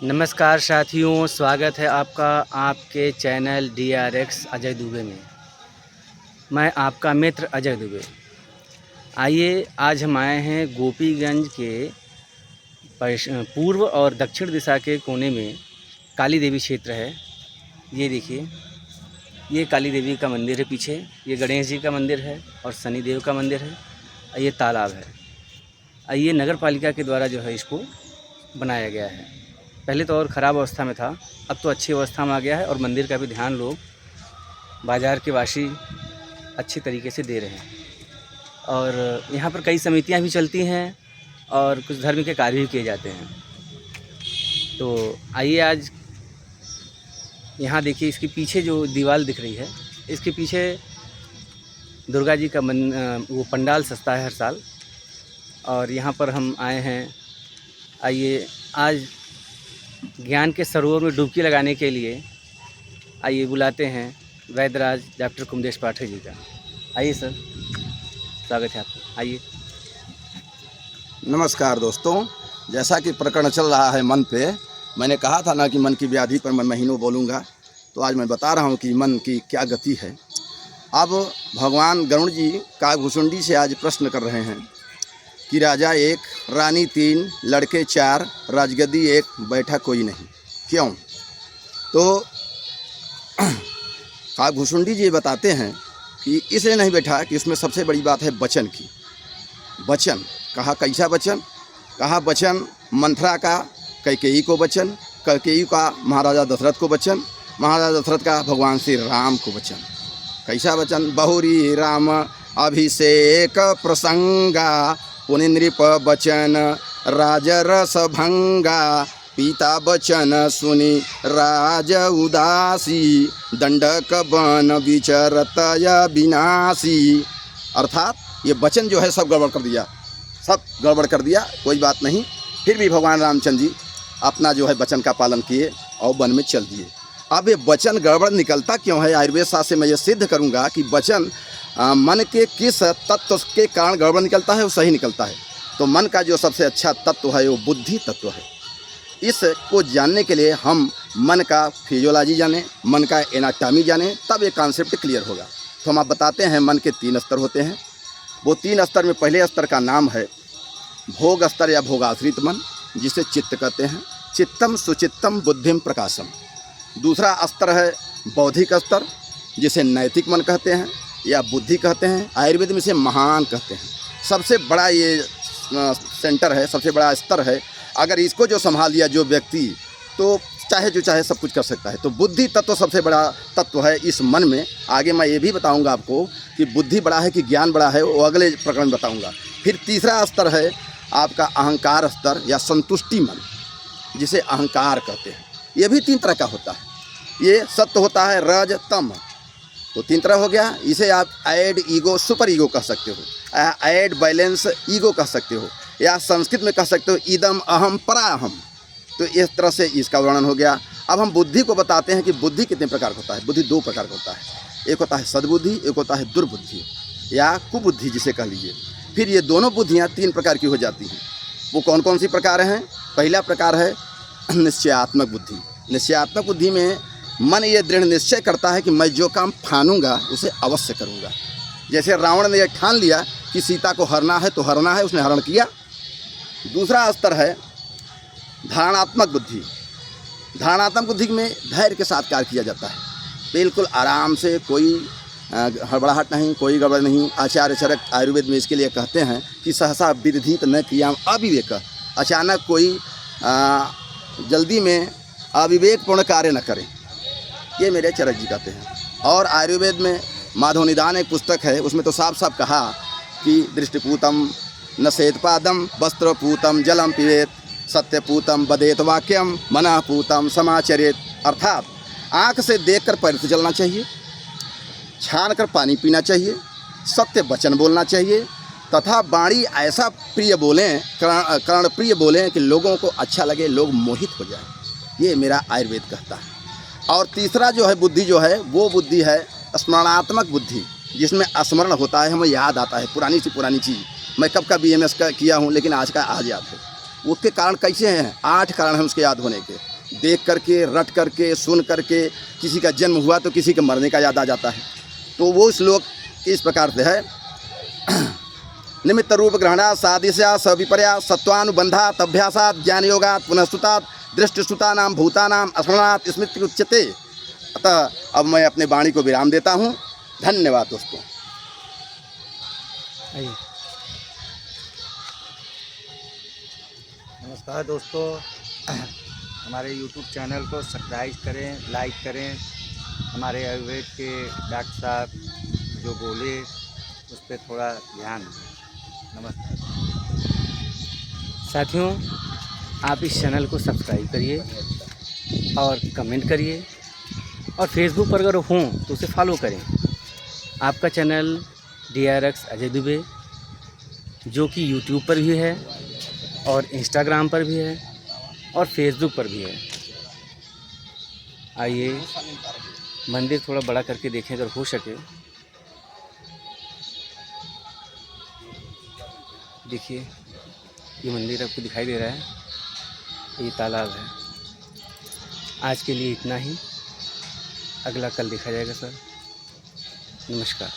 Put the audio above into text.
नमस्कार साथियों, स्वागत है आपका आपके चैनल DRX अजय दुबे में। मैं आपका मित्र अजय दुबे। आइए, आज हम आए हैं गोपीगंज के पूर्व और दक्षिण दिशा के कोने में काली देवी क्षेत्र है। ये देखिए, ये काली देवी का मंदिर है पीछे, ये गणेश जी का मंदिर है और शनि देव का मंदिर है और ये तालाब है। ये नगर पालिका के द्वारा जो है इसको बनाया गया है। पहले तो और ख़राब अवस्था में था, अब तो अच्छी अवस्था में आ गया है और मंदिर का भी ध्यान लोग बाज़ार के वासी अच्छी तरीके से दे रहे हैं। और यहाँ पर कई समितियाँ भी चलती हैं और कुछ धर्म के कार्य भी किए जाते हैं। तो आइए, आज यहाँ देखिए, इसके पीछे जो दीवार दिख रही है, इसके पीछे दुर्गा जी का वो पंडाल सजता है हर साल। और यहाँ पर हम आए हैं। आइए, आज ज्ञान के सरोवर में डुबकी लगाने के लिए आइए बुलाते हैं वैद्यराज डॉक्टर कुमदेश पाठक जी का। आइए सर, स्वागत है आपका, आइए। नमस्कार दोस्तों, जैसा कि प्रकरण चल रहा है मन पे, मैंने कहा था ना कि मन की व्याधि पर मैं महीनों बोलूँगा, तो आज मैं बता रहा हूँ कि मन की क्या गति है। अब भगवान गरुड़ जी काकभुसुंडी से आज प्रश्न कर रहे हैं कि राजा 1, रानी 3, लड़के 4, राजगद्दी 1, बैठा कोई नहीं, क्यों? तो काकभुसुंडी जी बताते हैं कि इसलिए नहीं बैठा कि उसमें सबसे बड़ी बात है वचन की। वचन कहा, कैसा वचन? कहा वचन मंथरा का कैकेयी को वचन, कैकेयी का महाराजा दशरथ को वचन, महाराजा दशरथ का भगवान श्री राम को वचन। कैसा वचन? बहुरी राम अभिषेक प्रसंगा, पुनि नृप बचन राजरस भंगा, पिता बचन सुनि राज उदासी, दंडक बन विचरतय विनाशी। अर्थात ये वचन जो है सब गड़बड़ कर दिया, सब गड़बड़ कर दिया। कोई बात नहीं, फिर भी भगवान रामचंद्र जी अपना जो है वचन का पालन किए और वन में चल दिए। अब ये वचन गड़बड़ निकलता क्यों है? आयुर्वेद शास्त्र से मैं ये सिद्ध करूँगा कि वचन मन के किस तत्व के कारण गड़बड़ निकलता है, वो सही निकलता है। तो मन का जो सबसे अच्छा तत्व है वो बुद्धि तत्व है। इसको जानने के लिए हम मन का फिजियोलॉजी जाने, मन का एनाटॉमी जाने, तब ये कॉन्सेप्ट क्लियर होगा। तो हम आप बताते हैं, मन के 3 स्तर होते हैं। वो 3 स्तर में पहले स्तर का नाम है भोग स्तर या भोगाश्रित मन, जिसे चित्त कहते हैं। चित्तम सुचित्तम बुद्धिम प्रकाशम। दूसरा स्तर है बौद्धिक स्तर, जिसे नैतिक मन कहते हैं या बुद्धि कहते हैं। आयुर्वेद में इसे महान कहते हैं। सबसे बड़ा ये सेंटर है, सबसे बड़ा स्तर है। अगर इसको जो संभाल लिया जो व्यक्ति, तो चाहे जो चाहे सब कुछ कर सकता है। तो बुद्धि तत्व सबसे बड़ा तत्व है इस मन में। आगे मैं ये भी बताऊंगा आपको कि बुद्धि बड़ा है कि ज्ञान बड़ा है, वो अगले प्रकरण में बताऊंगा। फिर तीसरा स्तर है आपका अहंकार स्तर या संतुष्टि मन, जिसे अहंकार कहते हैं। ये भी 3 तरह का होता है। ये सत्य होता है, रज, तम। तो 3 तरह हो गया। इसे आप ऐड ईगो, सुपर ईगो कह सकते हो, ऐड बैलेंस ईगो कह सकते हो, या संस्कृत में कह सकते हो इदम अहम परा अहम। तो इस तरह से इसका वर्णन हो गया। अब हम बुद्धि को बताते हैं कि बुद्धि कितने प्रकार का होता है। बुद्धि 2 प्रकार का होता है। एक होता है सद्बुद्धि, एक होता है दुर्बुद्धि या कुबुद्धि जिसे कह लीजिए। फिर ये दोनों बुद्धियाँ 3 प्रकार की हो जाती हैं। वो कौन कौन सी प्रकार हैं? पहला प्रकार है निश्चयात्मक बुद्धि। निश्चयात्मक बुद्धि में मन ये दृढ़ निश्चय करता है कि मैं जो काम ठानूंगा उसे अवश्य करूंगा। जैसे रावण ने यह ठान लिया कि सीता को हरना है तो हरना है, उसने हरण किया। दूसरा स्तर है धारणात्मक बुद्धि। धारणात्मक बुद्धि में धैर्य के साथ कार्य किया जाता है, बिल्कुल आराम से, कोई हड़बड़ाहट नहीं, कोई गड़बड़ नहीं। आचार्य चरक आयुर्वेद में इसके लिए कहते हैं कि सहसा विदधित न क्रियाम अविवेक। अचानक कोई जल्दी में अविवेकपूर्ण कार्य न करें, ये मेरे चरक जी कहते हैं। और आयुर्वेद में माधव निदान एक पुस्तक है, उसमें तो साफ साफ कहा कि दृष्टिपूतम न सेतपादम, वस्त्रपूतम जलम पिबेत, सत्यपूतम बदेत वाक्यम, मनःपूतम समाचरेत। अर्थात आँख से देखकर पैर से चलना चाहिए, छान कर पानी पीना चाहिए, सत्य वचन बोलना चाहिए, तथा वाणी ऐसा प्रिय बोलें, कर्ण प्रिय बोलें कि लोगों को अच्छा लगे, लोग मोहित हो जाए। ये मेरा आयुर्वेद कहता है। और तीसरा जो है बुद्धि जो है, वो बुद्धि है स्मरणात्मक बुद्धि, जिसमें स्मरण होता है, हमें याद आता है पुरानी से पुरानी चीज़। मैं कब का BMS का किया हूँ, लेकिन आज का आज याद है। उसके कारण कैसे हैं? 8 कारण हैं उसके याद होने के। देख करके, रट करके, सुन करके, किसी का जन्म हुआ तो किसी के मरने का याद आ जाता है। तो वो श्लोक इस प्रकार से है, निमित्त रूप ग्रहणा सादिशा सविपर्या सत्वानुबंधा तभ्यासात ज्ञान योगात पुनस्तुतात दृष्टिश्रुता नाम भूतानाम स्मरणात स्मृति उच्यते। अतः अब मैं अपने वाणी को विराम देता हूँ। धन्यवाद दोस्तों। आइए। नमस्कार दोस्तों, हमारे YouTube चैनल को सब्सक्राइब करें, लाइक करें। हमारे आयुर्वेद के डॉक्टर साहब जो बोले उस पर थोड़ा ध्यान दें। नमस्कार साथियों, आप इस चैनल को सब्सक्राइब करिए और कमेंट करिए, और फेसबुक पर अगर हों तो उसे फॉलो करें। आपका चैनल DRX अजय दुबे, जो कि यूट्यूब पर भी है और इंस्टाग्राम पर भी है और फेसबुक पर भी है। आइए मंदिर थोड़ा बड़ा करके देखें अगर हो सके। देखिए, ये मंदिर आपको दिखाई दे रहा है, ये तालाब है। आज के लिए इतना ही, अगला कल देखा जाएगा सर। नमस्कार।